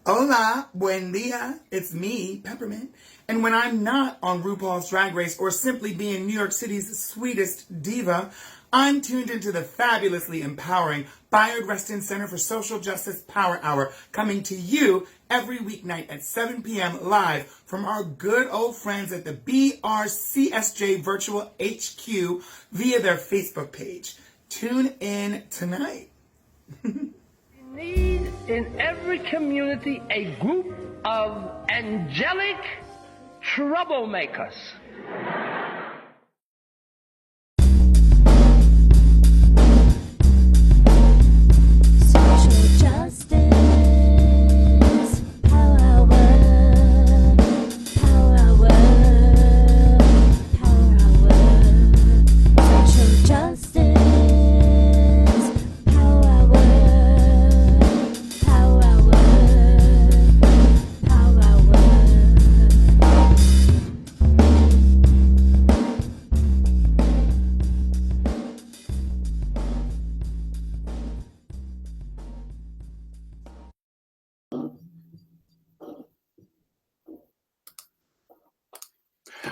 Hola, buen dia. It's me, Peppermint. And when I'm not on RuPaul's Drag Race or simply being New York City's sweetest diva, I'm tuned into the fabulously empowering Bayard Rustin Center for Social Justice Power Hour, coming to you every weeknight at 7 p.m. live from our good old friends at the BRCSJ Virtual HQ via their Facebook page. Tune in tonight. Need in every community a group of angelic troublemakers. Social justice, power hour, power hour, power hour. Social justice, power hour, power hour, power hour.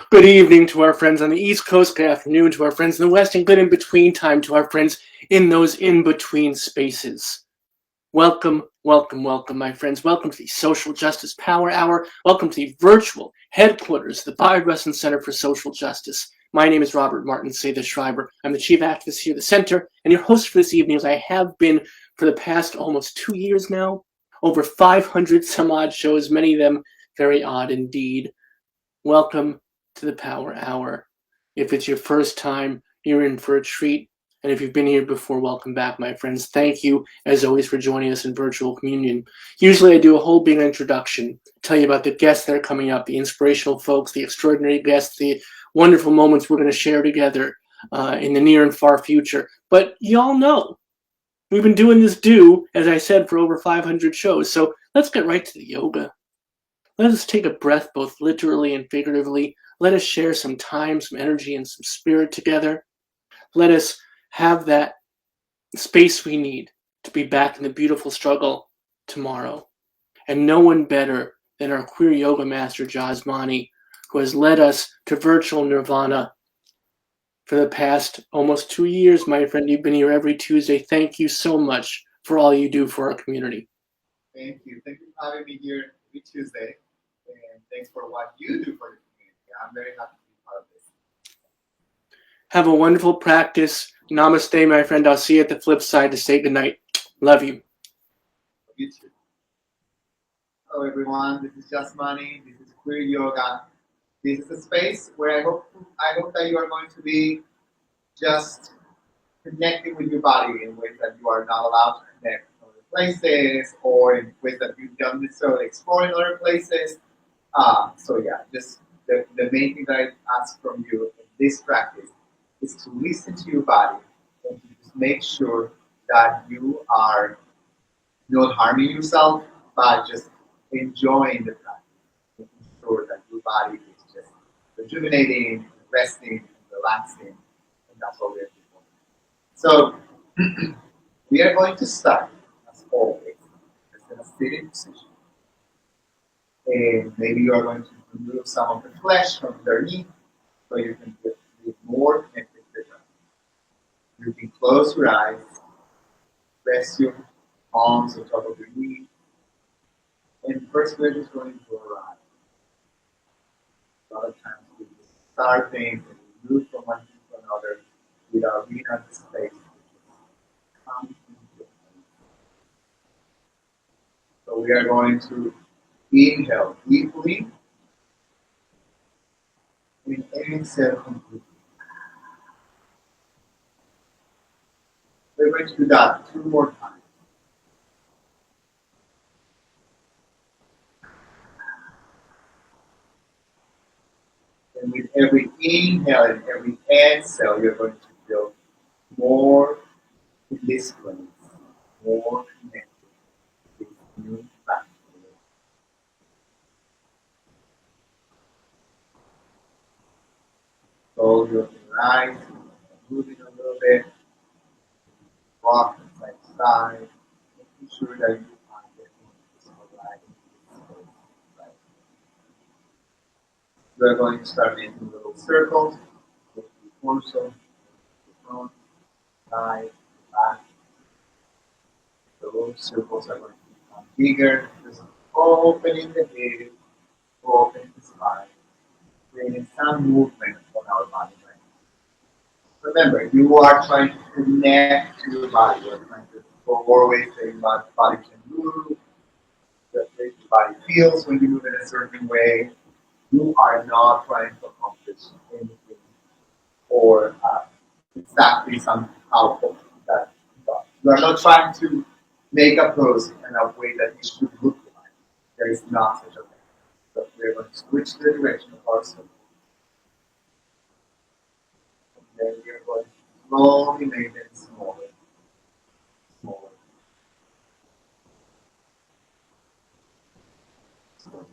Good evening to our friends on the East Coast, good afternoon to our friends in the West, and good in-between time to our friends in those in-between spaces. Welcome, welcome, welcome, my friends. Welcome to the Social Justice Power Hour. Welcome to the virtual headquarters of the Bayard Rustin Center for Social Justice. My name is Robert Martin Say the Schreiber. I'm the chief activist here at the center, and your host for this evening, as I have been for the past almost 2 years now. Over 500 some odd shows, many of them very odd indeed. Welcome to the Power Hour. If it's your first time, you're in for a treat. And if you've been here before, welcome back, my friends. Thank you, as always, for joining us in virtual communion. Usually I do a whole big introduction, tell you about the guests that are coming up, the inspirational folks, the extraordinary guests, the wonderful moments we're going to share together in the near and far future. But y'all know, we've been doing this as I said, for over 500 shows. So let's get right to the yoga. Let us take a breath, both literally and figuratively. Let us share some time, some energy, and some spirit together. Let us have that space we need to be back in the beautiful struggle tomorrow. And no one better than our queer yoga master, Jhasmany, who has led us to virtual nirvana for the past almost 2 years, my friend. You've been here every Tuesday. Thank you so much for all you do for our community. Thank you. Thank you for having me here every Tuesday. And thanks for what you do for the community. I'm very happy to be part of this. Have a wonderful practice. Namaste, my friend. I'll see you at the flip side to say goodnight. Love you. You too. Hello, everyone. This is Jhasmany. This is Queer Yoga. This is a space where I hope that you are going to be just connecting with your body in ways that you are not allowed to connect in other places, or in ways that you don't necessarily explore in other places. So yeah, just the main thing that I ask from you in this practice is to listen to your body and to just make sure that you are not harming yourself, but just enjoying the practice, making sure that your body is just rejuvenating, resting, relaxing, and that's all we are doing. So we are going to start, as always, in a sitting position. And maybe you are going to remove some of the flesh from underneath so you can be more connected to the ground. You can close your eyes, rest your palms on top of your knees, and first we're just going to arrive. A lot of times we just start things and we move from one thing to another without being at the space. So we are going to inhale deeply and exhale completely. We're going to do that 2 more times. And with every inhale and every exhale, you're going to feel more in this place, more connected with new practice. Close your eyes, moving a little bit, rock from side to side, making sure that you are getting this right. We're going to start making little circles with the torso, the front, side, back. Those circles are going to become bigger, just opening the head, opening the spine, creating some movement on our body. Right? Remember, you are trying to connect to your body. You're trying to go always so your body can move, the way your body feels when you move in a certain way. You are not trying to accomplish anything or exactly some output that you are not trying to make a pose in a way that it should look like. There is not such a thing. So we're going to switch the direction of our circle. And then we are going to slowly make them smaller, smaller, smaller.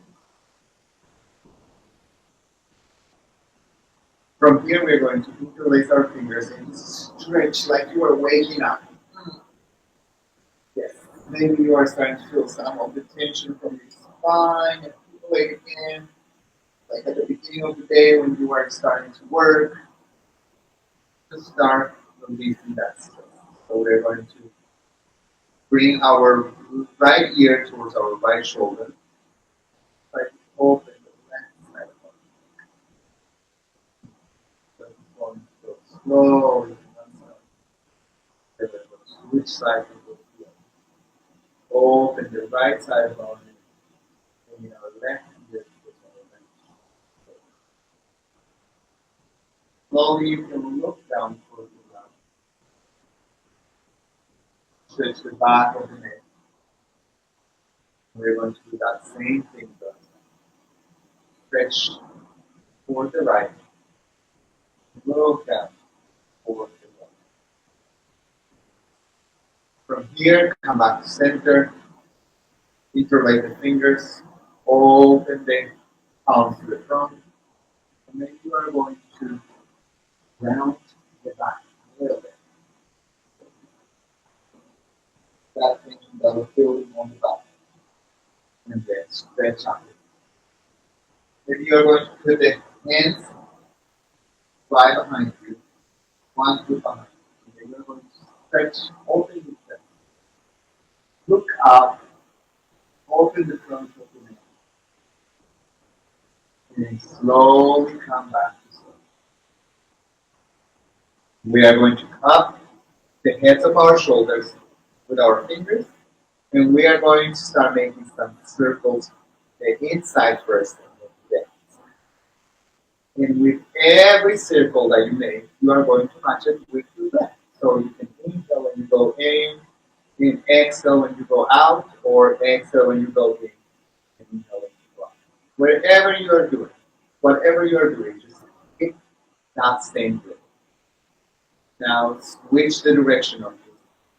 From here, we're going to interlace our fingers and stretch like you are waking up. Yes. Maybe you are starting to feel some of the tension from your spine and like again, like at the beginning of the day when you are starting to work, to start releasing that stress. So we're going to bring our right ear towards our right shoulder. Try to open the left side of our body. Just going to go slowly to one side. Then we're going to switch sides and go to the other. Open the right side of our head. And in our left ear towards our right shoulder. Slowly you can look down towards the ground. Stretch the back of the neck. We're going to do that same thing to us. Stretch toward the right. Look down toward the left. From here, come back to center. Interlace the fingers. Open the palms to the front. And then you are going to round the back a little bit. That tension that was building on the back. And then stretch up. Then you are going to put the hands right behind you, one foot behind you. And then you're going to stretch, open the chest. Look up, open the front of the neck. And then slowly come back to center. We are going to cup the heads of our shoulders with our fingers, and we are going to start making some circles, the inside first and then the outside. And with every circle that you make, you are going to match it with your breath. So you can inhale when you go in exhale when you go out, or exhale when you go in, and inhale when you go out. Wherever you are doing, whatever you are doing, just keep that same breath. Now switch the direction of your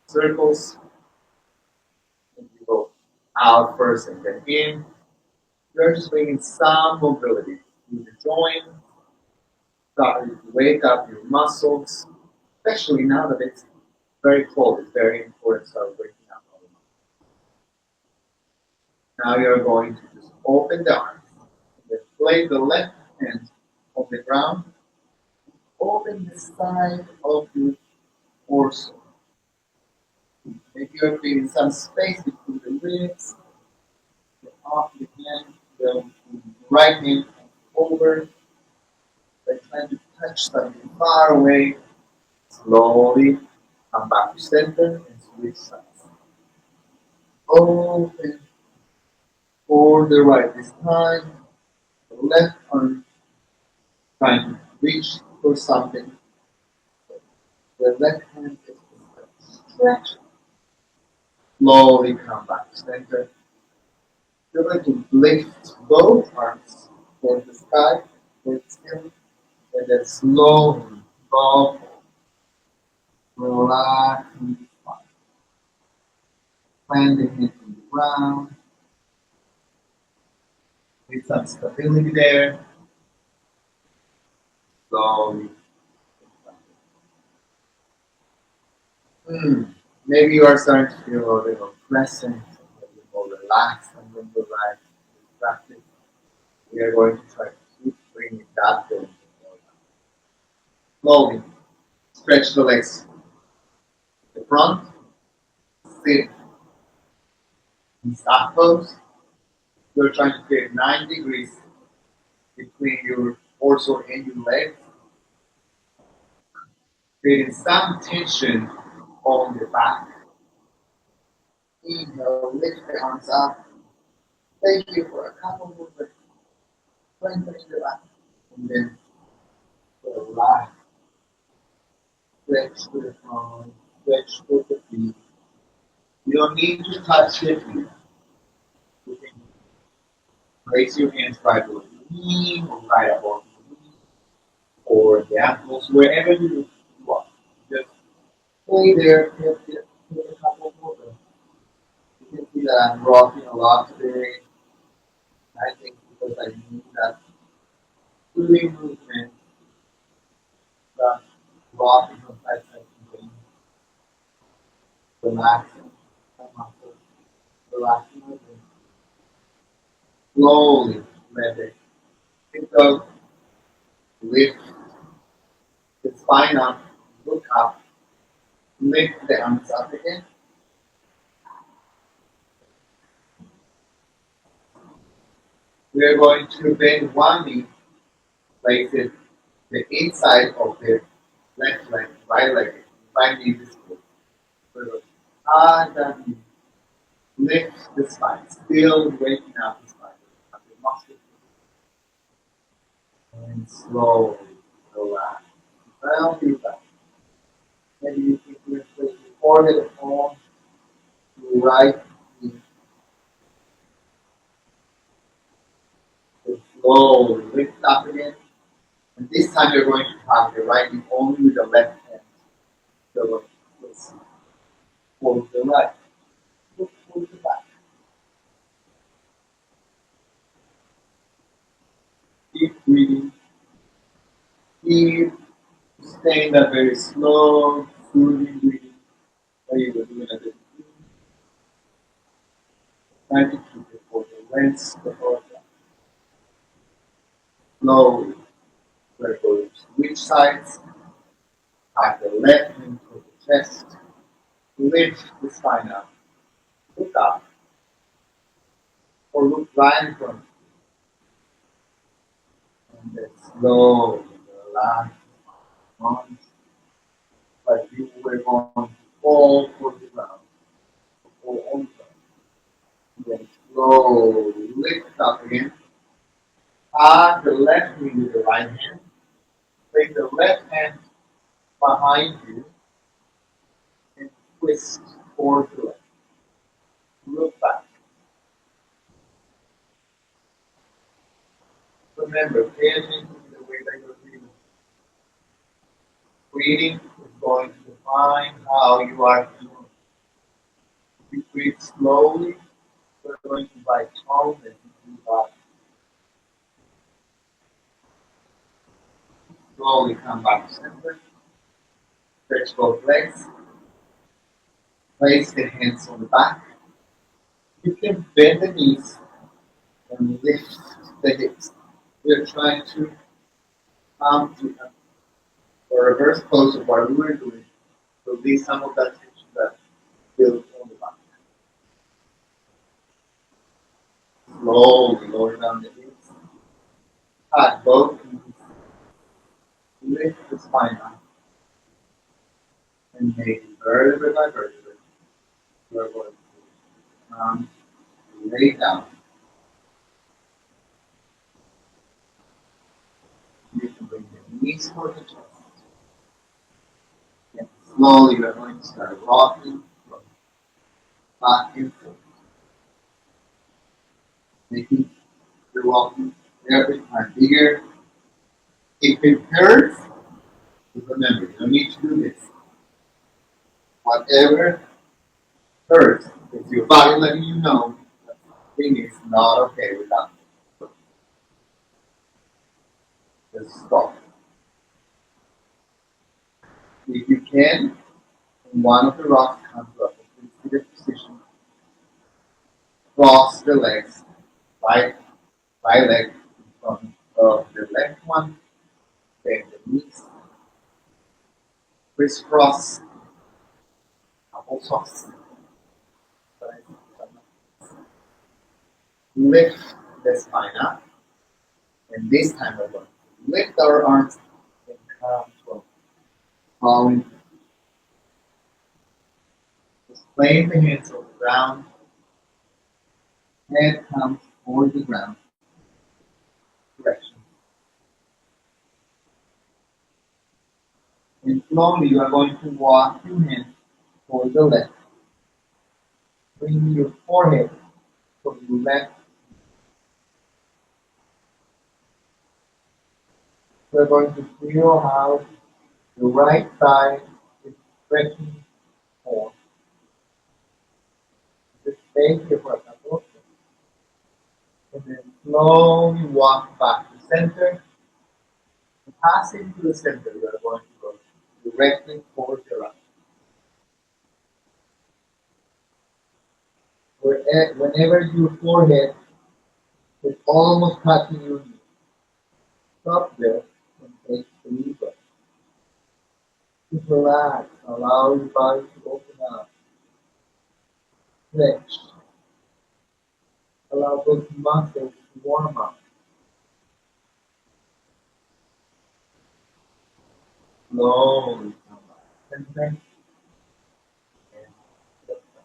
circles. And you go out first and then in. You're just bringing some mobility through the joint. Start to wake up your muscles, especially now that it's very cold. It's very important to start waking up all the muscles. Now you're going to just open the arms. Then place the left hand on the ground. Open the side of your torso. Maybe you're creating some space between the ribs. Off the hand, the right hand over. Then trying to touch something far away. Slowly come back to center and switch sides. Open for the right this time. The left arm trying to reach for something. The left hand is stretch. Slowly come back to center. You're going to lift both arms towards the sky, towards the ceiling, and then slowly go relaxing the spine. Plant the head on the ground. With some stability there. Slowly. Maybe you are starting to feel a little pleasant, a little more relaxed, and when you arrive to practice, we are going to try to keep bring it that way. Slowly stretch the legs. The front, sit in staff pose. You're trying to create 9 degrees between your torso and your legs, creating some tension on the back. Inhale, lift the arms up. Thank you for a couple of movements. Strengthening the back. And then relax. Stretch to the front, stretch to the feet. You don't need to touch it. You can place your hands right below the knee or right above the knee or the ankles, wherever you want. Just stay there, take a couple of movements. You can see that I'm rocking a lot today. I think because I need that soothing movement, that rocking of that section, relaxing my muscles, relaxing my brain. Slowly let it go. Lift the spine up, look up, lift the arms up again. We are going to bend one knee, place it the inside of the left leg, right knee this way. We're going that knee, lift the spine, still waking up the spine, the muscles, and slowly relax. Now do that. Maybe you can place your forehead on the right knee. Slowly lift up again. And this time you're going to tap the right knee only with the left hand. So let's hold the right. Look towards the back. Keep breathing. Keep staying that very slow, soothing breathing that you were doing at the beginning. Try to keep it for the length of the whole time. Slowly. We're switch sides. Tap the left hand to the chest. Lift the spine up. Look up. Or look right in front. And then slowly relax the arms like you were going to fall for the ground. Fall on the ground. And then slowly lift up again. Tap the left knee with the right hand. Take the left hand behind you and twist forward to left. Look back. Remember, pay attention to the way that you're breathing. Breathing is going to define how you are feeling. If you breathe slowly, you're going to invite calmness into your body. Slowly come back to center. Stretch both legs. Place the hands on the back. You can bend the knees and lift the hips. We're trying to come to a reverse pose of what we were doing. Release some of that tension that built on the back. Slowly lower down the hips. Cut both knees. Lift the spine up. And make vertebrae by vertebrae. We're going to come, lay down. You can bring the knees toward the chest. And slowly we're going to start rocking back and forth. Making the rocking every time bigger. If it hurts, remember, you don't need to do this. Whatever hurts, it's your body letting you know that something is not okay with that. Just stop. If you can, when one of the rocks comes up, please see the position. Cross the legs, right leg in front of the left one, bend the knees, crisscross, applesauce. Lift the spine up, and this time we're going to lift our arms and come to a falling. Just place the hands on the ground, head comes toward the ground direction. And slowly you are going to walk your hands toward the left. Bring your forehead from the left. We're going to feel how the right side is stretching forward. Just stay here for a couple of seconds. And then slowly walk back to center. Passing to the center, you are going to go directly towards the right. Whenever your forehead is almost touching your knee, stop there and take a deep breath. Just relax. Allow your body to open up. Stretch. Allow those muscles to warm up. Slowly come back. Center. And lift up.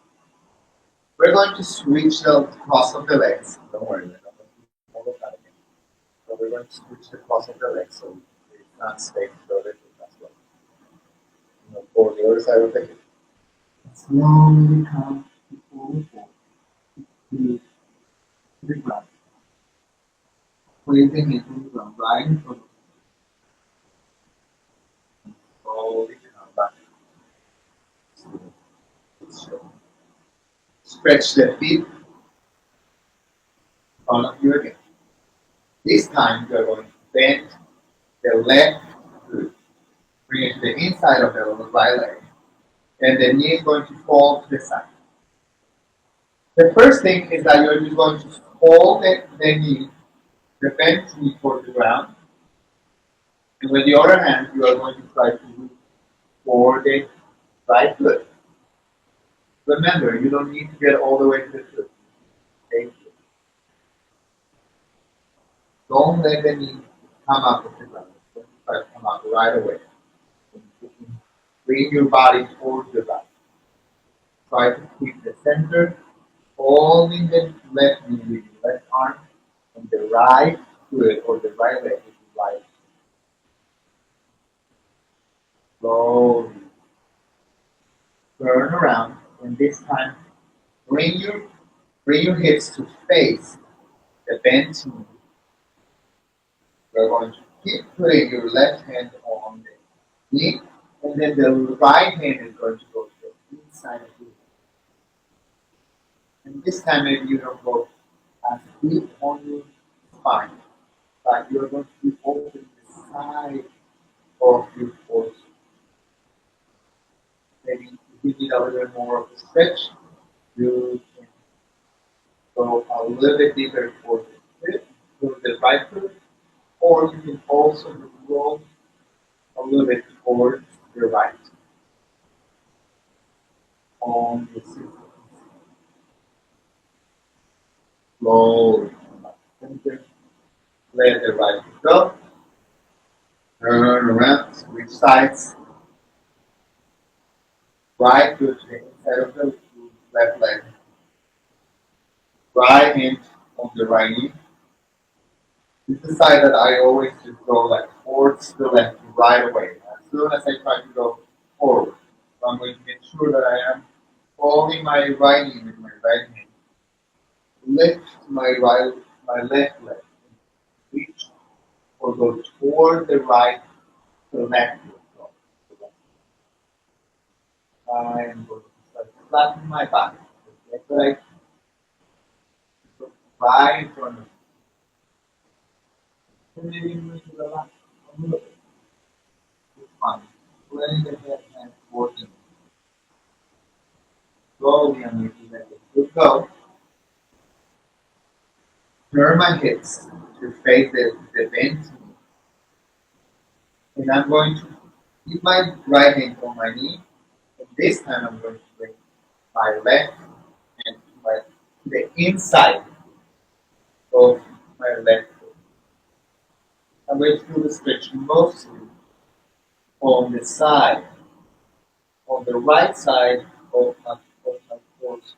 We're going to switch the cross of the legs. Don't worry, we're not going to follow that again. So we're going to switch the cross of the legs so it's not staying so that as well. For the other side of the hip. Slowly come forward to the ground. Place the hands on the ground right in front of you. Slowly come back. Stretch the feet in front of you again. This time you are going to bend the left foot. Bring it to the inside of the right leg. And the knee is going to fall to the side. The first thing is that you're just going to hold the knee, the bent knee towards the ground. And with the other hand, you are going to try to reach for the right foot. Remember, you don't need to get all the way to the foot. Thank you. Don't let the knee come up with the ground. Don't try to come up right away. Bring your body towards the right. Try to keep the center, holding the left knee with your left arm, and the right foot or the right leg with your right. Slowly turn around, and this time bring your hips to face the bent knee. We're going to keep putting your left hand on the knee, and then the right hand is going to go to the inside of you. And this time maybe you don't go as deep on your spine, but you're going to be opening the side of your torso. Maybe if you need a little bit more of a stretch, you can go a little bit deeper towards the right foot, or you can also roll a little bit towards the right on the center. Slowly come back to center. Let the right foot go. Turn around, switch sides. Right foot to the inside of the left leg. Right hand on the right knee. This is the side that I always just go like towards the left right away. As soon as I try to go forward, so I'm going to make sure that I am holding my right knee with my right hand. Lift my left leg. Reach or go toward the right, the left foot. I am going to start flattening my back. Left leg. Right in front of me. And maybe I'm going to relax a little bit. It's fine. Letting the head and working. Slowly I'm going to let it go. Turn my hips to face the bent knee. And I'm going to keep my right hand on my knee. And this time I'm going to bring my left hand to the inside of my left foot. I'm going to do the stretch mostly on the side, on the right side of my torso.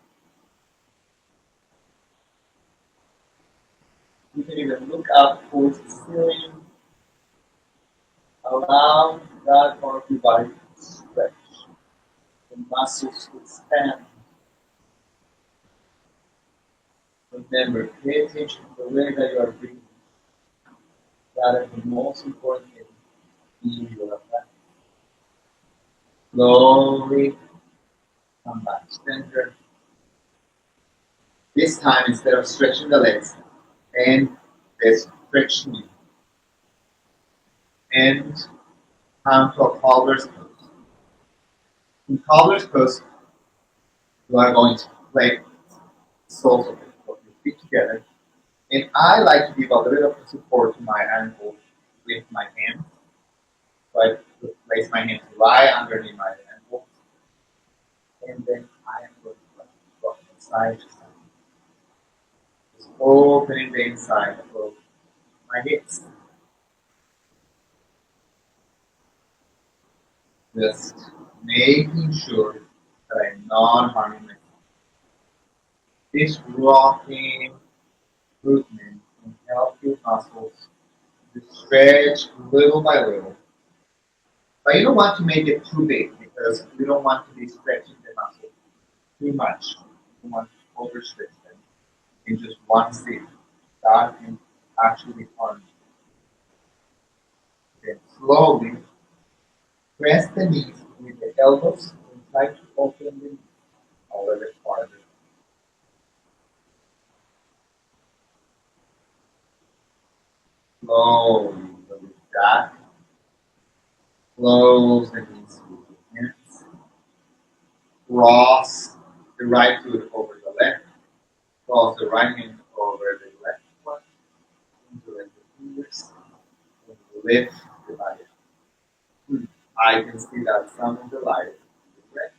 You can even look up towards the ceiling. Allow that part of your body to stretch, the muscles to expand. Remember, pay attention to the way that you are breathing. That is the most important thing in your life. Slowly come back center. This time, instead of stretching the legs and the stretch knee, and come to a cobbler's pose. In cobbler's pose, you are going to place soles of your feet together. And I like to give a little bit of support to my ankle with my hands. So I place my hands right underneath my ankle. And then I am going to go from side to side. Just opening the inside of my hips. Just making sure that I'm not harming myself. This rocking movement can help your muscles to stretch little by little. But you don't want to make it too big because you don't want to be stretching the muscle too much. You don't want to overstretch them in just one sit. That can actually harm you. Then slowly press the knees with the elbows and try to open the knees a little bit farther. Slowly release that. Close the knees with your hands. Cross the right foot over the left. Cross the right hand over the left one. Interlace the fingers. And lift the body. I can see that some of the light is red.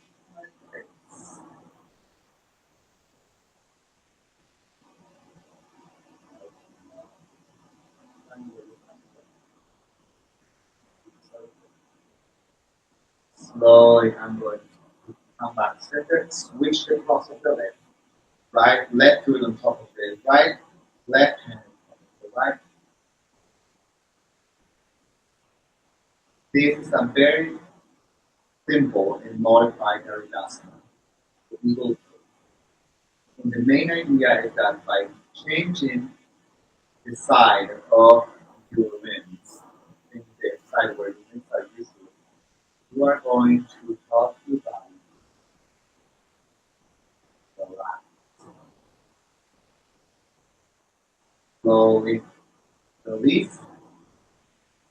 Slowly, I'm going to come back center, switch the cross of the left, right, left foot on top of the right, left hand on top of the right. This is a very simple and modified Haridasana. The eagle pose. And the main idea is that by changing the side of your limbs, in the side where your limbs are usually, you are going to help your body relax. Slowly release,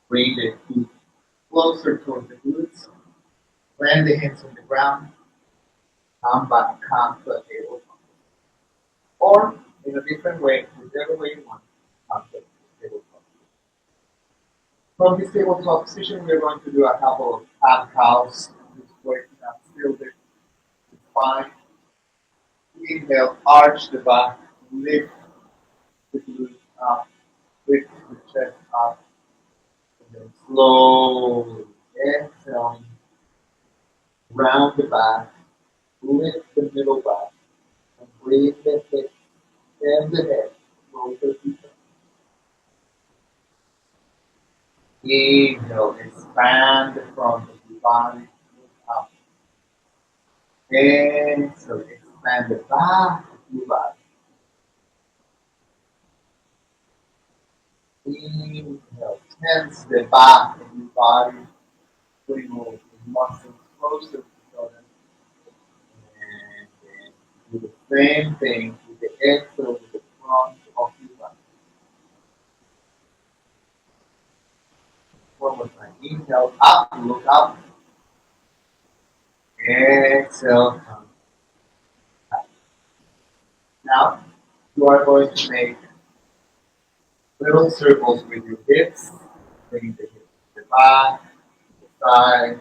bring the feet closer towards the glutes, plant the hands on the ground, come back, come to a table. Or in a different way, whichever way you want, come to a tabletop. From this tabletop position, we're going to do a couple of cat cows, just working up still the spine. Inhale, arch the back, lift the glutes up, lift the chest up, and then slowly exhaling, round the back, lift the middle back, and bring the hips and the head closer to each other. Inhale, expand the front of the body, look up. Exhale, expand the back of your body. Inhale, tense the back of your body, putting all the muscles closer to each other. And then do the same thing with the exhale with the front of your body. One more time. Inhale, up, look up. Exhale, come back. Now, you are going to make Little circles with your hips, bringing the hips to the back, to the side,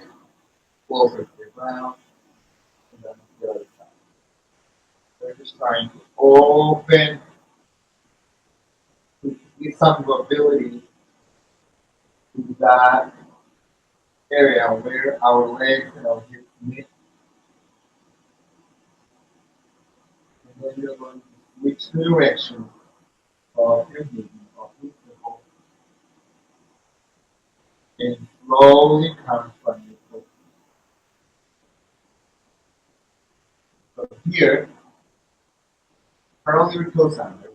closer to the ground, and then to the other side. We're just trying to open, to give some mobility to that area where our legs and our hips meet. And then you're going to switch the direction of your movement, of your circle, and slowly come from your foot. So here, curl your toes under,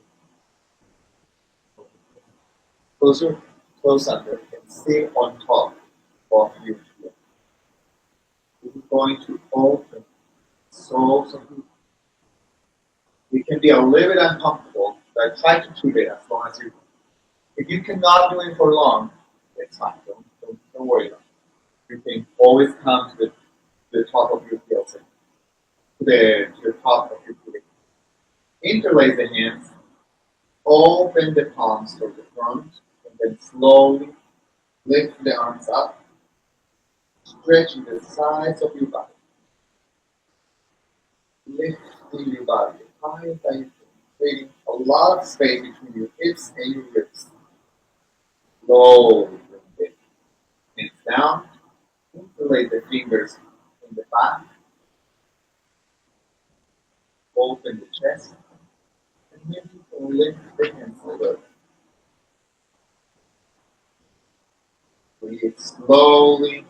closer, toes under, and stay on top of your heel. This is going to open so it can be a little bit uncomfortable, but try to keep it as long as you can. If you cannot do it for long, it's fine. Don't worry about it. You can always come to the top of your heels, to the top of your feet. Interlace the hands, open the palms toward the front, and then slowly lift the arms up, stretching the sides of your body. Lifting your body as high as you can, creating a lot of space between your hips and your ribs. Slowly bring the hands down, interlace the fingers in the back, open the chest, and then you can lift the hands a little. Breathe slowly,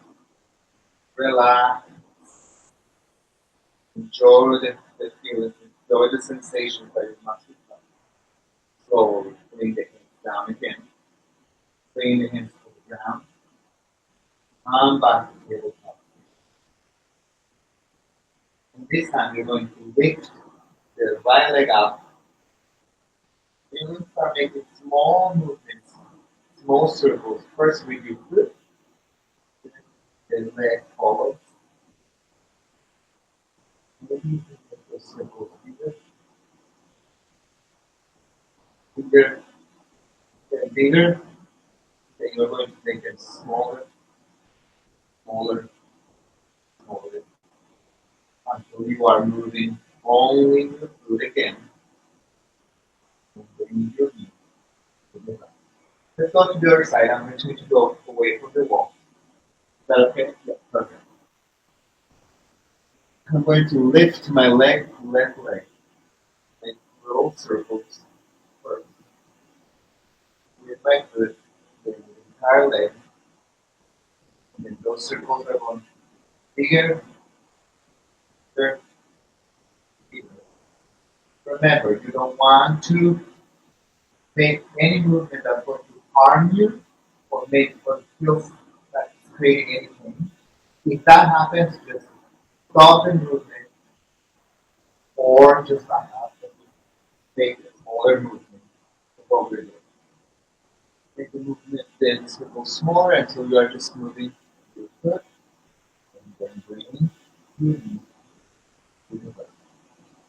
relax, enjoy the feelings, enjoy the sensations that your muscles have. Slowly bring the hands down again, bring the hands to the ground, come back to the tabletop. And this time you're going to lift the right leg up. You're going to start making small movements, small circles. First with your foot, the leg follows. Maybe you can make those circles bigger, then bigger. Then you're going to make them smaller, smaller, smaller, until you are moving only the foot again. And bring your knee to the left. Let's go to the other side. I'm going to go away from the wall. Is that okay? Yeah, perfect. I'm going to lift my left leg. Make little circles first. With my foot, the entire leg. And then those circles are going bigger, bigger, bigger. Remember, you don't want to make any movement that's going to harm you or make or feel that it's creating any pain. If that happens, just stop the movement or just back up and make a smaller movement appropriately. Make the movement then circle smaller until you are just moving your foot and then bringing your knee to the left.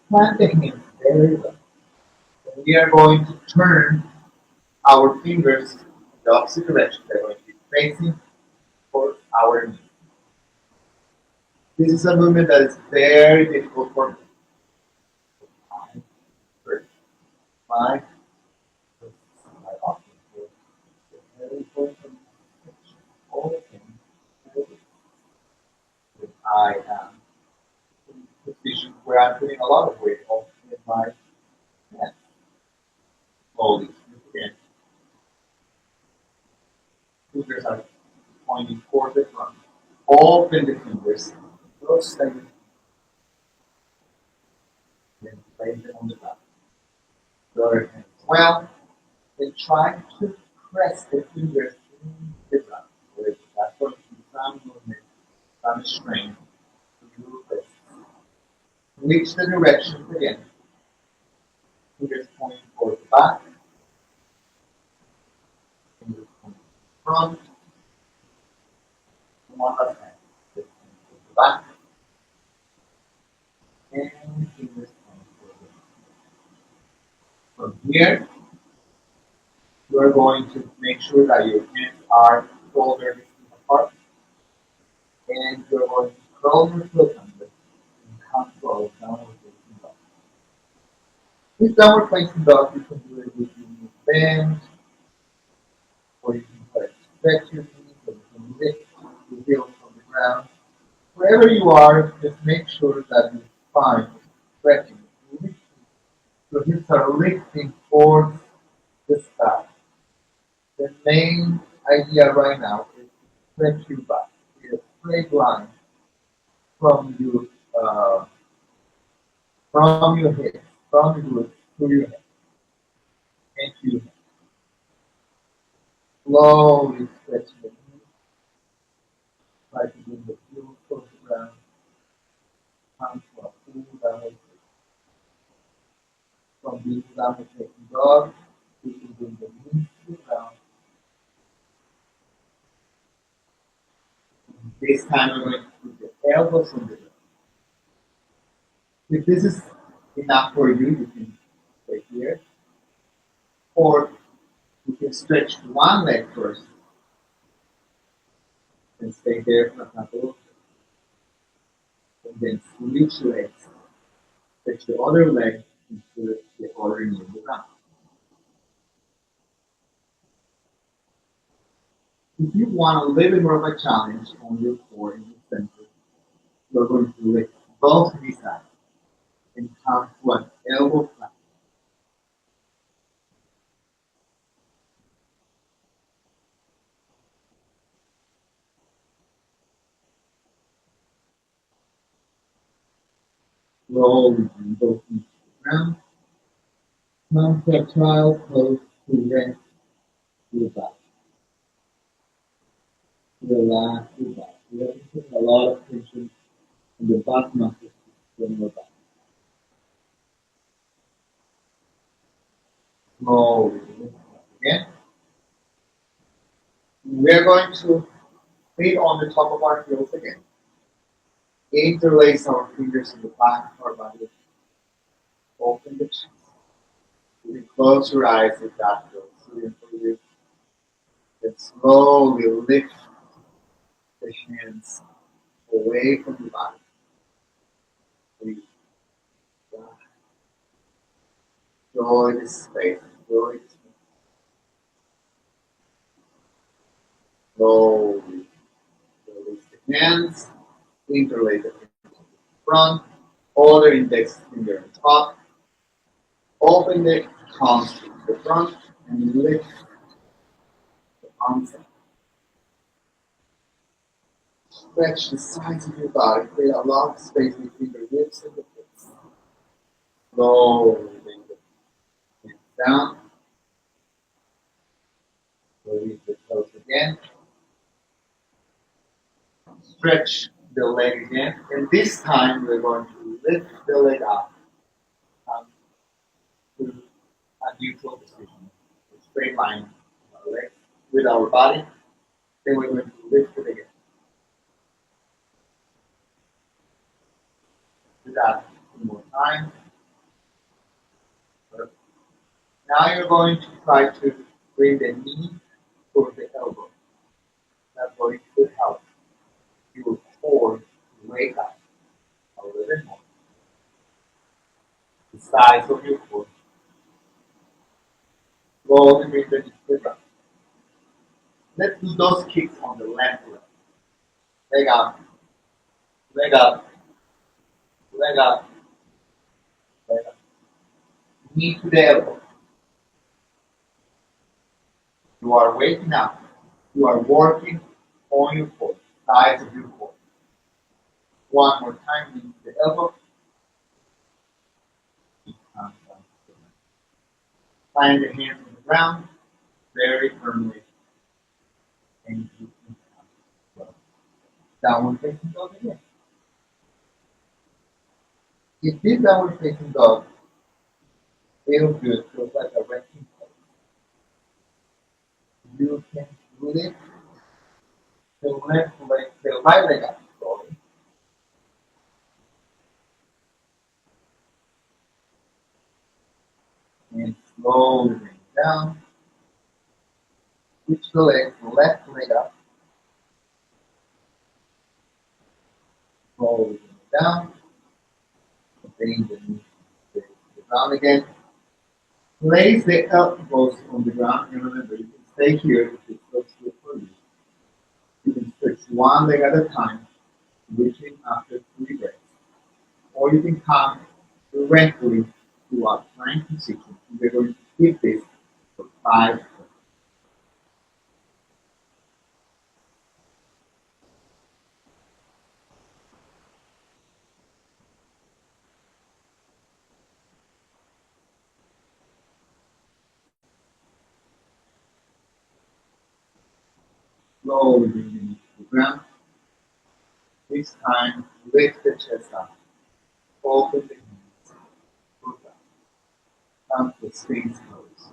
Plant the hands very well. And we are going to turn our fingers in the opposite direction. They're going to be facing for our knee. This is a movement that is very difficult for me. My often very important all the things that I am in a position where I'm putting a lot of weight on in my hands. Slowly, again. Fingers are pointing toward the front. Open the fingers. Close them. Then place them on the back. The other hand as well. Then try to press the fingers in the ground. That's going to be some movement, some strain to your wrists. Switch the directions again. Fingers pointing toward the back. Fingers pointing front. One last hand. Fingers pointing toward the back. And fingers pointing toward the front. From here, You're going to make sure that your hands are shoulder distance apart, and you're going to curl your foot under and come forward downward facing dog. This downward facing dog, you can do it with your knees bent, or you can try to stretch your knees, or you can lift your heels from the ground. Wherever you are, just make sure that your spine is stretching. Your hips are lifting towards the sky. The main idea right now is to stretch your back. Create a straight line from your head, from your roots to your head, and to your head. Slowly stretch the knees. Try to bring the heels towards the ground. Come to a full downward facing. From this downward facing dog, you can bring the knees to the ground. This time we're going to put the elbows on the ground. If this is enough for you, you can stay here. Or you can stretch one leg first and stay there for a couple of seconds. And then switch legs. Stretch the other leg into the other knee on the ground. If you want a little bit more of a challenge on your core in the center, you're going to lift both knees up and come to an elbow flat. Slowly bring both knees to the ground. Come to a child's pose to rest your back. Relax your back. You're putting a lot of tension in the back muscles from your back. Slowly lift up again. We're going to feet on the top of our heels again. Interlace our fingers in the back of our body. Open the chest. You can close your eyes if that feels suited for you. Then slowly lift the hands away from the body. Breathe. Enjoy this space. Enjoy this space. Slowly release the hands. Interlace the fingers in the front. Other index finger on top. Open the palms to the front and lift the arms up. Stretch the sides of your body. Create a lot of space between the ribs and the hips. Slowly bring the hands down. Release the toes again. Stretch the leg again. And this time we're going to lift the leg up. Come to a neutral position. A straight line with our legs, with our body. Then we're going to lift it again. Do that one more time. Perfect. Now you're going to try to bring the knee towards the elbow. That's going to help your core wake up a little bit more. The size of your core. Slowly bring the knee to the ground. Let's do those kicks on the left leg. Leg up, leg up, leg up, leg up. Knee to the elbow. You are waking up. You are working on your core, size of your core. One more time, knee to the elbow. Find the hands on the ground very firmly. And you can come. Downward facing dog again. If this downward facing dog feels good, feels like a resting place, you can lift the left leg, the right leg up slowly. And slowly bring it down. the left leg up. Roll it down. Bring the knee to the ground again. Place the elbows on the ground, and remember, you can stay here if it looks good for you. You can stretch one leg at a time, reaching after 3 breaths. Or you can come directly to a plank position. We're going to keep this for 5 breaths. Slowly bring the knee to the ground. This time, lift the chest up. Open the hands. Look up. Come to sphinx pose.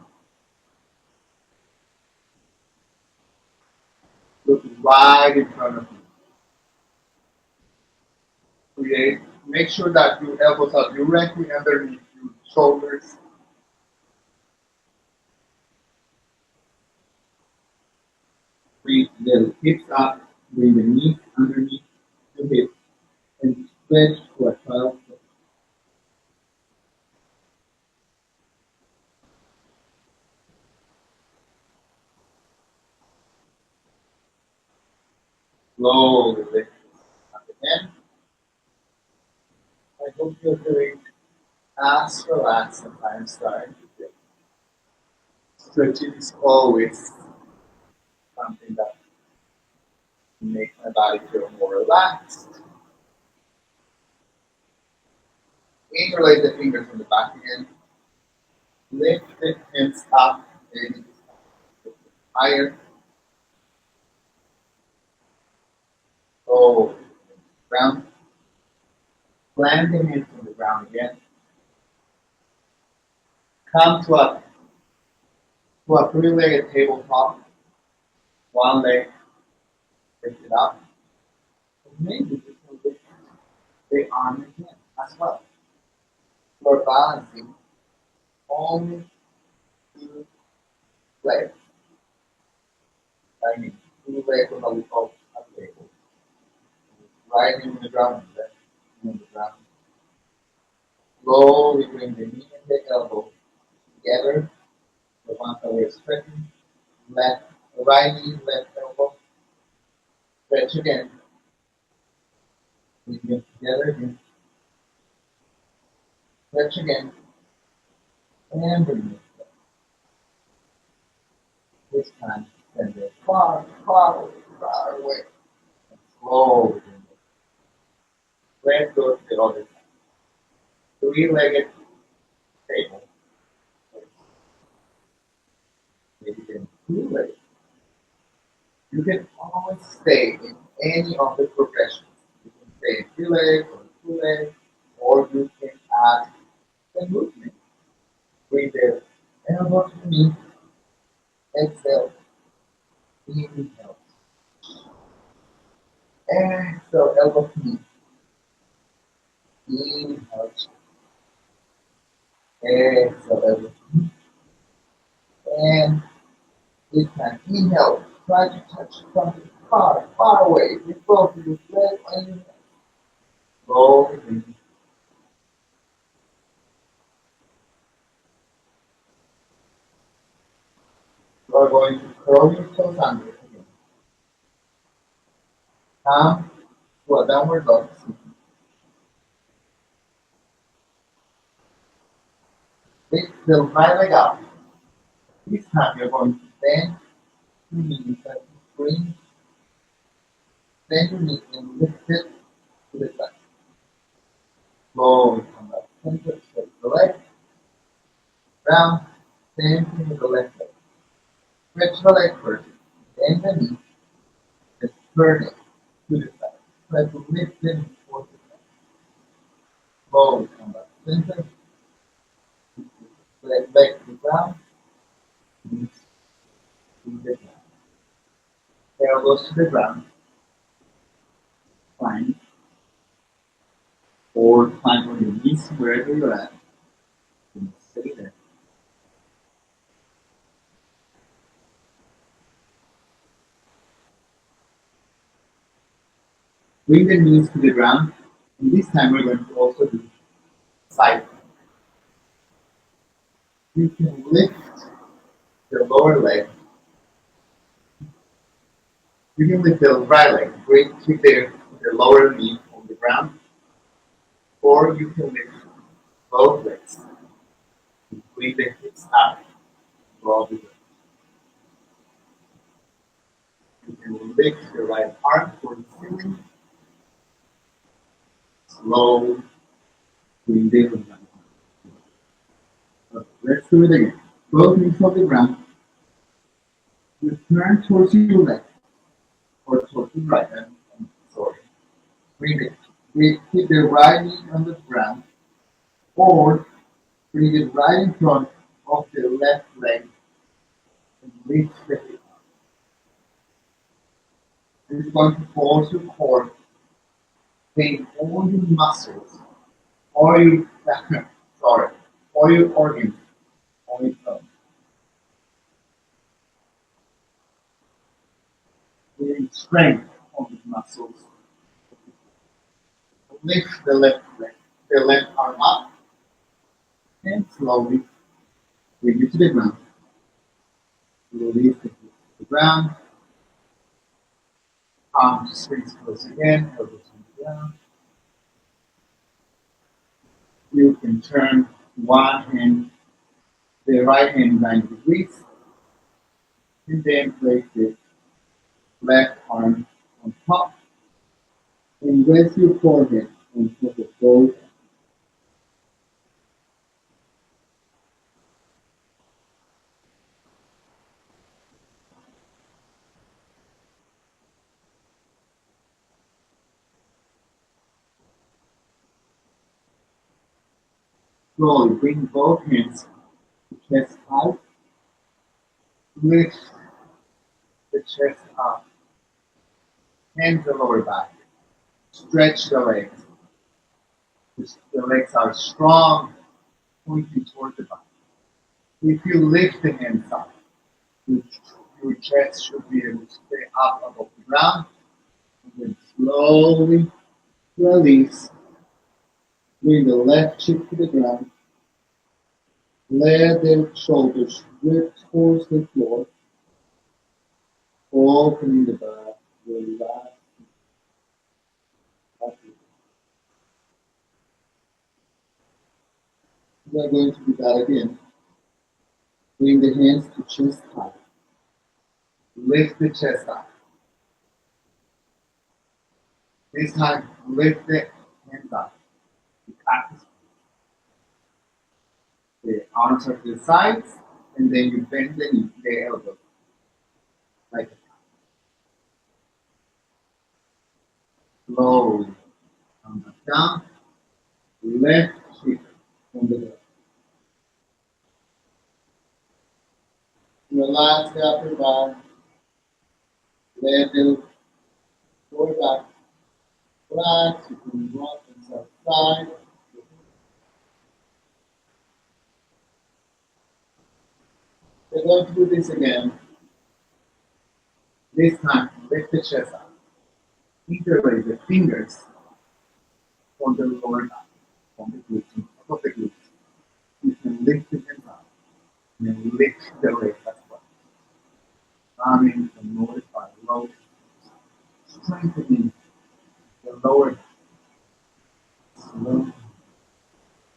Look right in front of you. Make sure that your elbows are directly underneath your shoulders. Bring the hips up, bring the knees underneath the hips, and stretch to a child's pose. Slowly lift up again. I hope you're feeling as relaxed as I'm starting to feel. Stretching is always something that makes my body feel more relaxed. Interlace the fingers on the back again. Lift the hands up and higher. Go ground. Plant the hands on the ground again. Come to a 3-legged tabletop. One leg, lift it up. And maybe you can lift the arm again as well. You're balancing only 2 legs. I mean, 2 legs on what we call a table. Right in the ground, left in the ground. Slowly bring the knee and the elbow together. The ones that we're stretching. Right knee, left elbow. Stretch again. Bring them together again. Stretch again. And bring it together. This time, send it far, far away, far away. And slowly bring it. Let's go to the other side. 3-legged table. Maybe then 2 legs. You can always stay in any of the progressions. You can stay in 3 legs or 2 legs, or you can add the movement. Bring the elbow to the knee. Exhale. Inhale. Exhale, elbow to knee. Inhale. Exhale, elbow to knee. And this time, inhale. Try to touch something far, far away with both of your legs on your hands. Slowly breathe. You are going to curl your toes under again. Come to a downward dog. Lift the right leg up. This time you're going to bend your knees as you bring. Bend your knees and lift it to the side. Slowly come back. Center, stretch the leg. Round. Same thing with the left leg. Stretch the leg first. Bend the knee. And turn it to the side. Try to lift the knee towards the side. Slowly come back. Center. Leg back to the ground. Knees to the ground. Elbows to the ground. Climb. Or climb on your knees wherever you're at. And stay there. Bring the knees to the ground. And this time we're going to also do side. You can lift the lower leg. You can lift the right leg. Keep the lower knee on the ground. Or you can lift both legs. Bring the hips up. Roll the way. You can lift the right arm toward the ceiling. Slowly bring the other arm. Okay, let's do it again. Both knees on the ground. You turn towards your left or towards the right. Sorry. Bring it. Keep the right knee on the ground, or bring it right in front of the left leg and lift the hip. This is going to force your core, pain all your muscles, or your sorry, or your organs on its own. Giving strength on the muscles. Lift the left leg, the left arm up, and slowly bring it to the ground. Release the hip to the ground. Palm to space close again, elbows on the ground. You can turn one hand, the right hand 90 degrees, and then place the left arm on top, and rest your forehead on top of both. Slowly bring both hands to chest out, lift the chest up, and the lower back. Stretch the legs. The legs are strong, pointing toward the back. If you lift the hands up, your chest should be able to stay up above the ground. And then slowly release. Bring the left cheek to the ground. Let the shoulders drift towards the floor. Opening the back. Relax. We are going to do that again. Bring the hands to chest high. Lift the chest up. This time, lift the hands up. The cactus. The arms are to the sides, and then you bend the knee, the elbow. Like that. Slowly. Come back down. Left cheek on the ground. Relax the upper back. Let the lower back. Relax. You can rock and side. We're going to do this again. This time, lift the chest up. Interlace the fingers on the lower back, on the glutes, on top of the glutes. You can lift the hands up and then lift the legs as well. Arming the lower back, low, strengthening the lower back. Slow,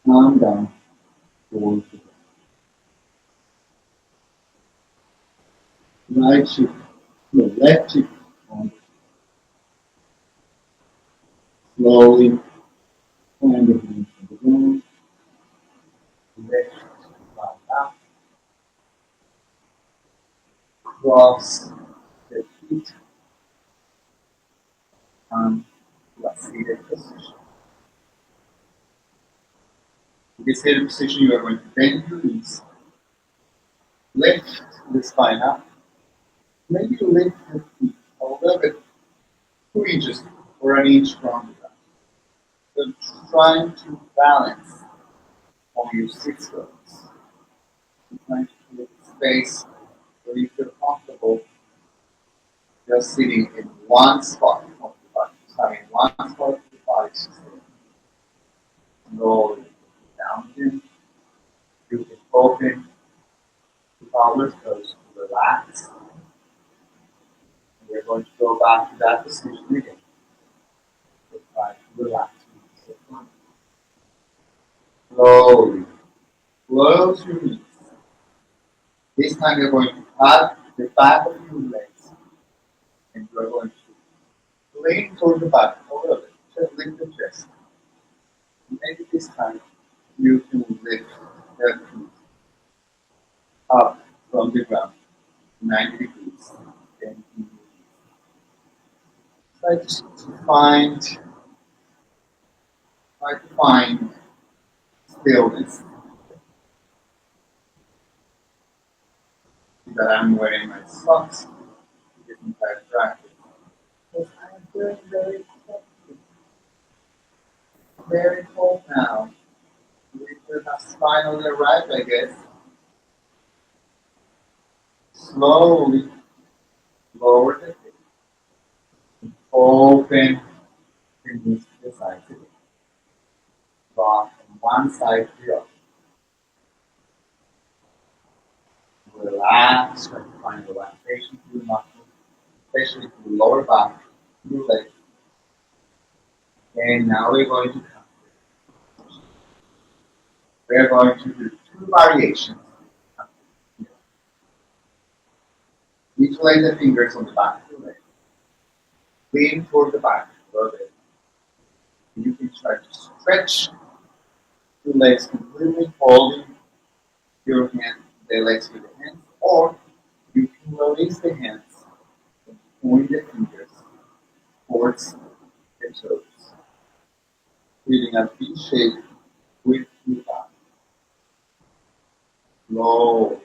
calm down towards the ground. Right cheek, the left cheek on. Slowly find the hands on the ground. Lift back up. Cross the feet and to a seated position. In this seated position, you are going to bend your knees, lift the spine up, maybe lift the feet a little bit, 2 inches or an inch from the ground. So trying to balance on your six bones. Trying to create space where you feel comfortable just sitting in one spot of the body, having one part of the body. Slowly down in. You can open the powers toes to relax. And we're going to go back to that position again. So try to relax. Slowly close your knees. This time you're going to pat the back of your legs and you're going to lean toward the back a little bit. Just lift the chest. Maybe this time you can lift your feet up from the ground 90 degrees. Then you try to find stillness. That I'm wearing my socks to this entire practice. Because I'm feeling very cold now. We should have finally arrived, I guess. Slowly lower the feet. Open the knees to the side again. Rock from one side to the other. Relax, try to find relaxation through the muscles, especially through the lower back, through the legs. And now we're going to come. We're going to do two variations. Each lay the fingers on the back of the leg. Lean toward the back a little bit. You can try to stretch the legs completely, holding your hand, the legs with the hands, or you can release the hands and point the fingers towards the toes, creating a V shape with your back. Slowly,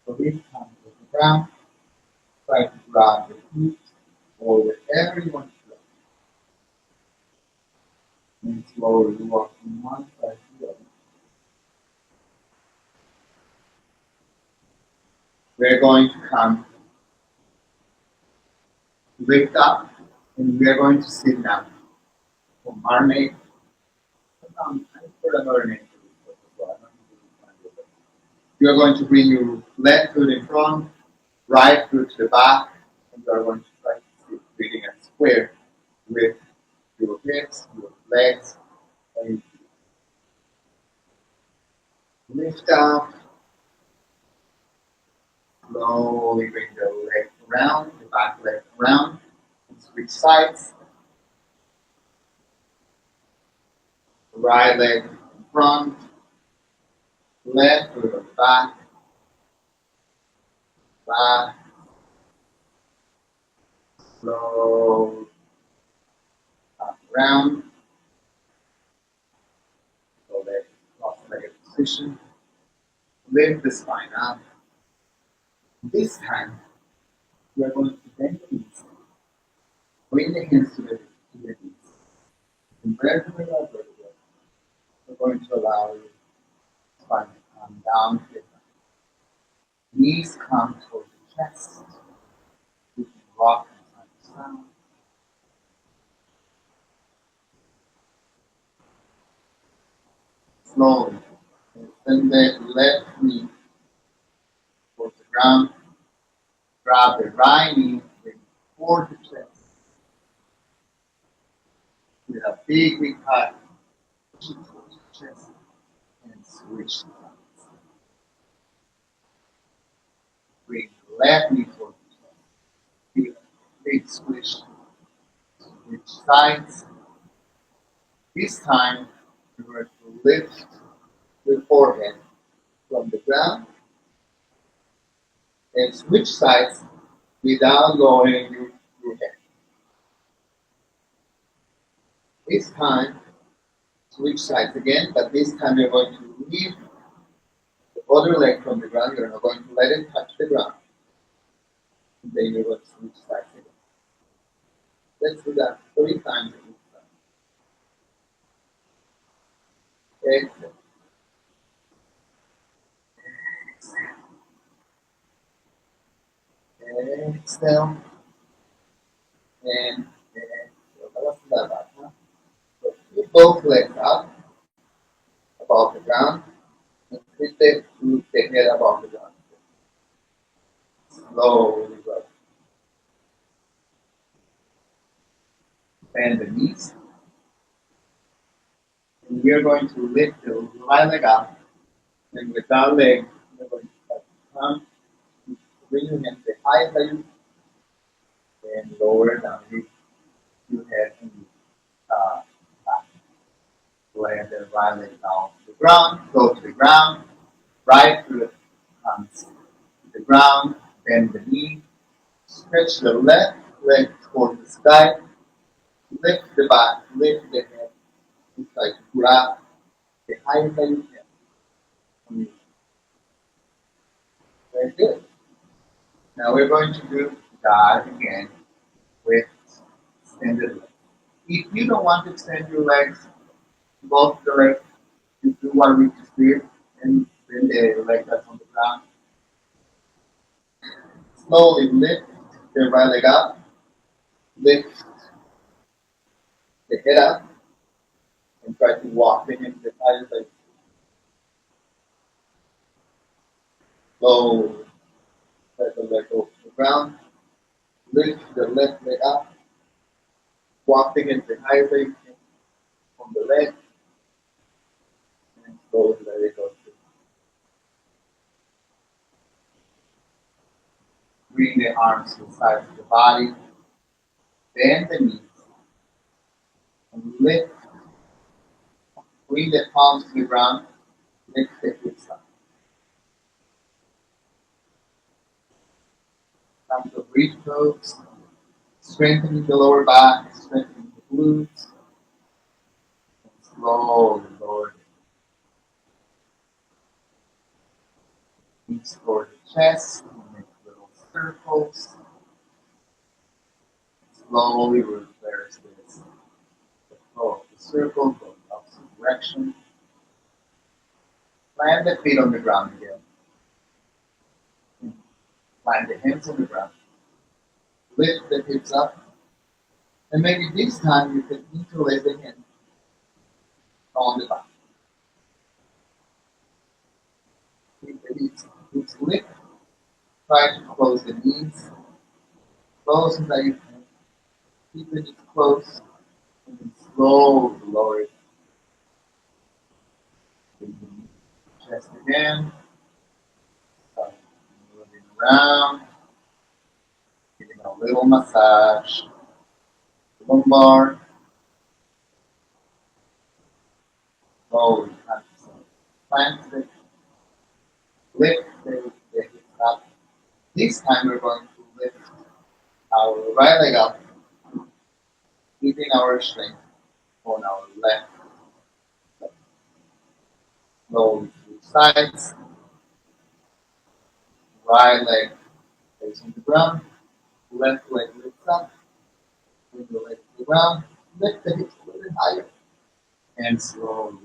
so this time to the ground. Try to grab the feet or wherever you want to go. And slowly walk from one side to the other. We're going to come, lift up, and we're going to sit down. For mermaid, I put another name for this as well. You're going to bring your left foot in front, right foot to the back, and you're going to try to sit creating a square with your hips, your legs, and lift up. Slowly bring the leg around, the back leg around, and switch sides. Right leg in front, left foot on the back, back, slow, up around, so that cross-legged position. Lift the spine up. This time, we are going to bend the knees. Bring the hands to the knees. And gradually over we're going to allow your spine to come down to the ground. Knees come towards the chest. You can rock from side to side. Slowly. Send the left knee towards the ground. Grab the right knee, bring toward the chest. With a big, big hug. Push it towards the chest. And switch sides. Bring the left knee towards the chest. Feel a big squish. Switch sides. This time, you're going to lift the forehead from the ground and switch sides without lowering your head. This time, switch sides again, but this time you're going to leave the other leg from the ground. You're not going to let it touch the ground. And then you're going to switch sides again. Let's do that 3 times at each time. Exhale. Exhale. And exhale. above the ground and flip the head above the ground. Slowly right. Bend the knees. And we are going to lift the right leg up. And with that leg, we're going to come, bring your hands the highest that you can, and lower down. Lift your head and back. Lay the right leg down to the ground, go to the ground, right foot comes to the ground, bend the knee, stretch the left leg towards the sky, lift the back, lift the head, and try to grab the highest that you can. Very good. Now we're going to do that again with extended legs. If you don't want to extend your legs, both the legs, you do what we just did, and then the leg that's on the ground. Slowly lift the right leg up, lift the head up, and try to walk the hands as high as I can. Slowly let the leg go to the ground, lift the left leg up, walk the hands as high as I can from the leg, and slowly let it go. Bring the arms to the sides of the body, bend the knees, and lift. Bring the palms to the ground, lift the hips up. Come to bridge pose, strengthening the lower back, strengthening the glutes, and slowly lower the knees toward the chest, and make little circles. Slowly reverse this. The flow of the circle, go in opposite direction. Plant the feet on the ground again. Plant the hands on the ground. Lift the hips up. And maybe this time you can interlace the hands on the back. Keep the hips lift. Try to close the knees. Close as you can. Keep the knees close. And then slowly lower it. Chest again. Start moving around. Giving a little massage. Lumbar. Slowly plant the lift the hips up. This time we're going to lift our right leg up, keeping our strength on our left leg. Slowly to the sides. Right leg facing the ground. Left leg lifts up. Bring the leg to the ground. Lift the hips a little bit higher. And slowly.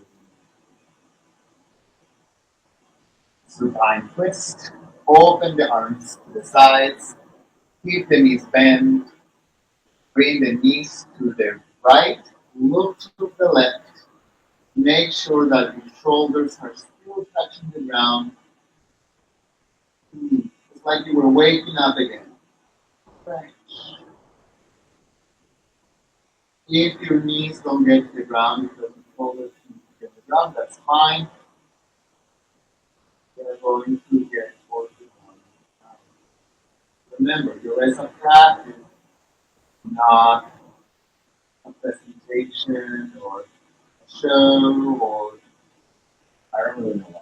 Supine twist. Open the arms to the sides. Keep the knees bent. Bring the knees to the right. Look to the left. Make sure that your shoulders are still touching the ground. It's like you were waking up again. Stretch. If your knees don't get to the ground because your shoulders get to the ground, that's fine. They're going to get towards the ground. Remember, your lesson practice is not a presentation or a show or I don't really know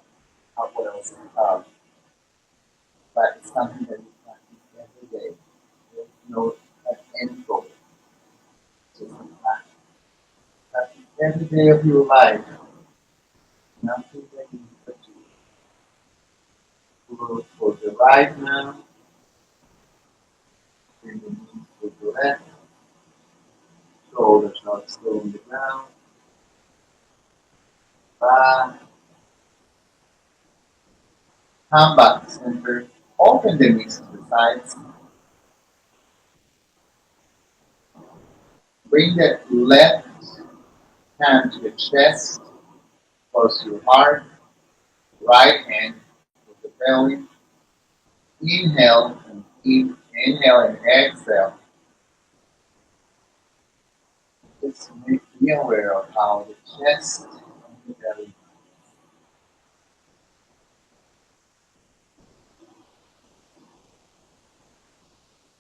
what else. But it's something that you practice every day. There's no end goal. Just a practice. Practice every day of your life. Nothing that you put you. Look for the right now. Bring the knees to the left. Shoulders not still on the ground. Back. Come back to center. Open the knees to the sides. Bring the left hand to the chest. Close your heart, right hand with the belly. Inhale and inhale and exhale. Just be aware of how the chest and the belly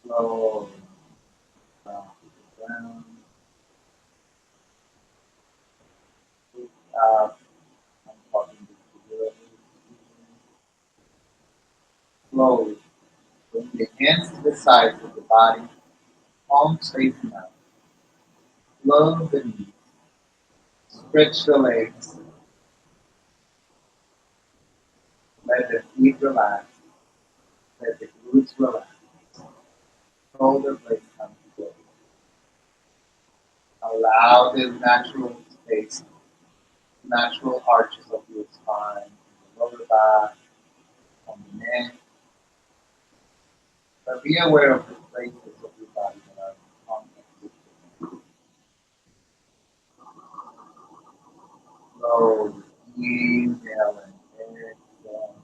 flow down, up. I'm talking to you. Slowly. Bring the hands to the sides of the body, palms facing out. Flow the knees. Stretch the legs. Let the feet relax. Let the glutes relax. Shoulder blades come together. Allow the natural space, natural arches of your spine, the lower back, on the neck. But be aware of the places of your body that are uncomfortable. Slowly inhale and exhale.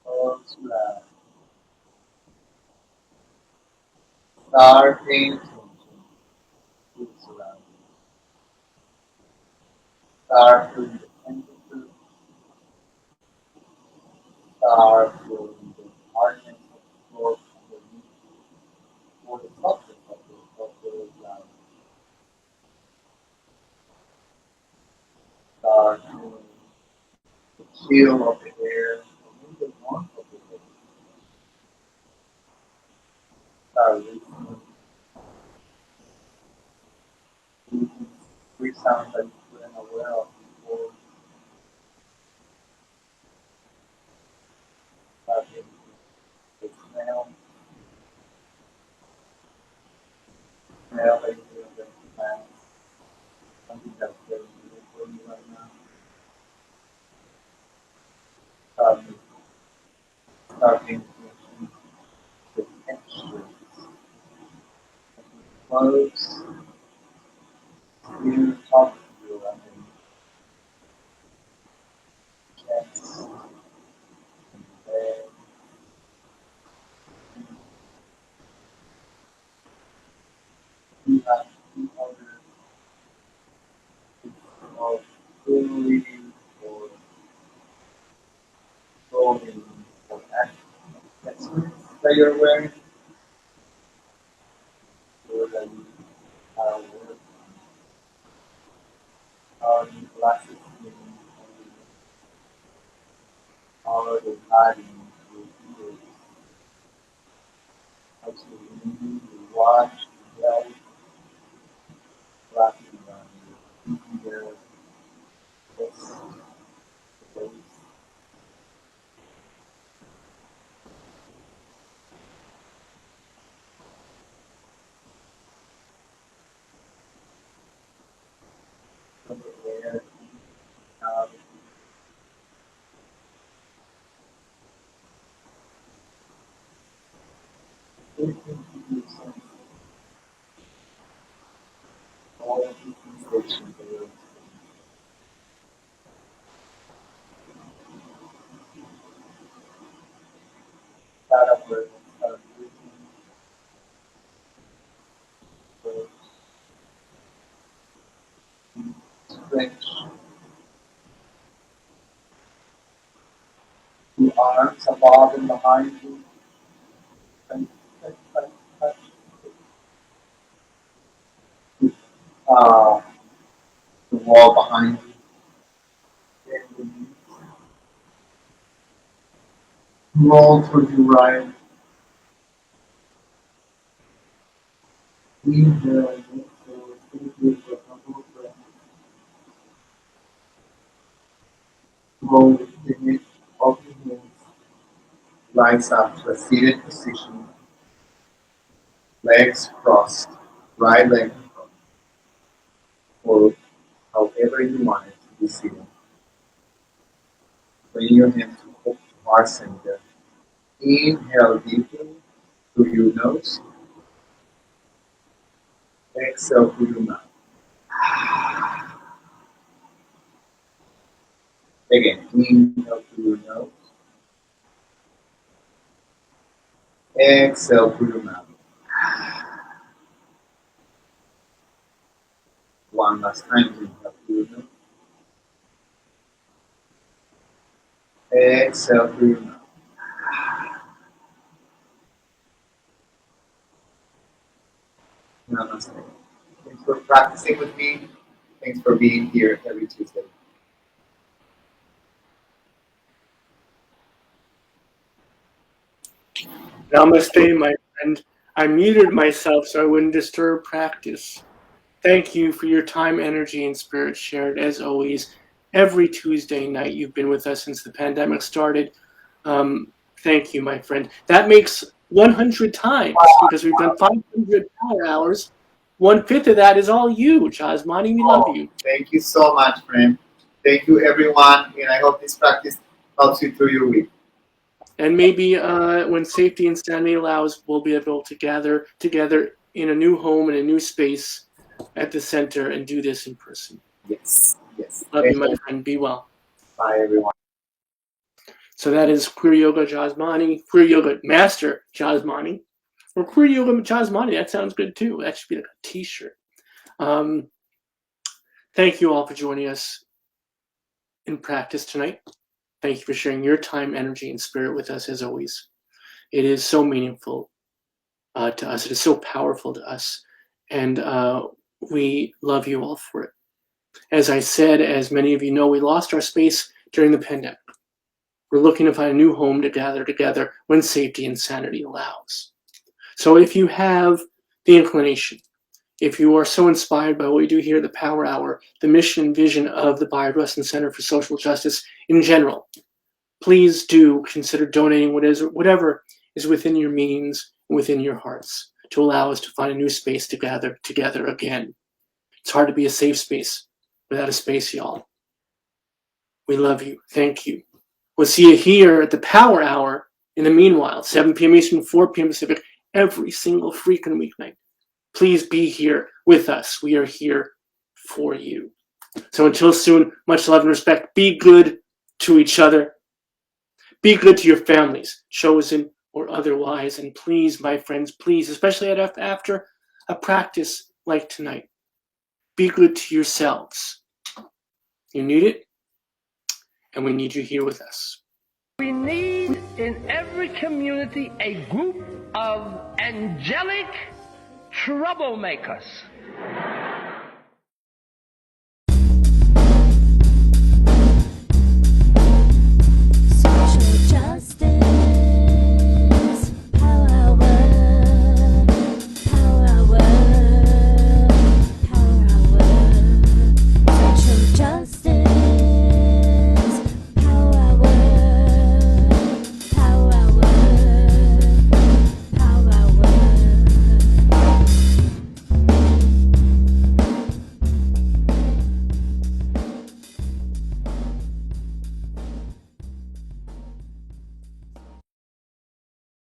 Close your eyes. Start paying attention to your surroundings. Start feeling the temperature. Start feeling the hardness of the floor underneath or the softness of the ground. Start feeling the chill of the air, or the warmth of the air. Start listening to these three sounds that you weren't aware of before. Start getting the smell that you feel in the mouth. Something that's very good for you right now. Start, start paying attention to the textures of your clothes, skin, top of your chest, and bed. You have two other of jewelry or clothing or accessories that you're wearing, or that you are wearing, or your glasses, or the body, your ears, also your ring, your watch, your belt, glasses on your finger, wrist, waist, underwear, um, anything to do sense all of these sensations that you're start up with, start breathing, stretch your arms above and behind you, and touch uh, the wall behind you. And roll towards your right. Inhale and exhale. Take it for a couple of breaths. Roll the head of your hands. Rise up to a seated position. Legs crossed. Right leg crossed. Or however you want it to be seated. Bring your hands to heart center. Inhale deeply through your nose. Exhale through your mouth. Again, inhale through your nose. Exhale through your mouth. One last time, inhale through your nose. Exhale through your mouth. Namaste. Thanks for practicing with me. Thanks for being here every Tuesday. Namaste, my friend. I muted myself so I wouldn't disturb practice. Thank you for your time, energy, and spirit shared, as always. Every Tuesday night, you've been with us since the pandemic started. Thank you, my friend. That makes 100 times because we've done 500 power hours. 1/5 of that is all you, Jhasmany. We love you. Thank you so much, friend. Thank you, everyone, and I hope this practice helps you through your week. And maybe when safety and sanity allows, we'll be able to gather together in a new home, in a new space at the center and do this in person. Yes, yes. Love you, my friend. Be well. Bye, everyone. So that is Queer Yoga Jhasmany, Queer Yoga Master Jhasmany, or Queer Yoga Jhasmany. That sounds good too. That should be like a t-shirt. Thank you all for joining us in practice tonight. Thank you for sharing your time, energy, and spirit with us as always. It is so meaningful to us. It is so powerful to us. And we love you all for it. As I said, as many of you know, we lost our space during the pandemic. We're looking to find a new home to gather together when safety and sanity allows. So if you have the inclination, if you are so inspired by what we do here at the Power Hour, the mission and vision of the Bayard Rustin Center for Social Justice in general, please do consider donating whatever is within your means, within your hearts, to allow us to find a new space to gather together again. It's hard to be a safe space without a space, y'all. We love you. Thank you. We'll see you here at the Power Hour in the meanwhile, 7 p.m. Eastern, 4 p.m. Pacific, every single freaking weeknight. Please be here with us. We are here for you. So until soon, much love and respect. Be good to each other. Be good to your families, chosen or otherwise. And please, my friends, please, especially after a practice like tonight, be good to yourselves. You need it, and we need you here with us. We need in every community a group of angelic troublemakers.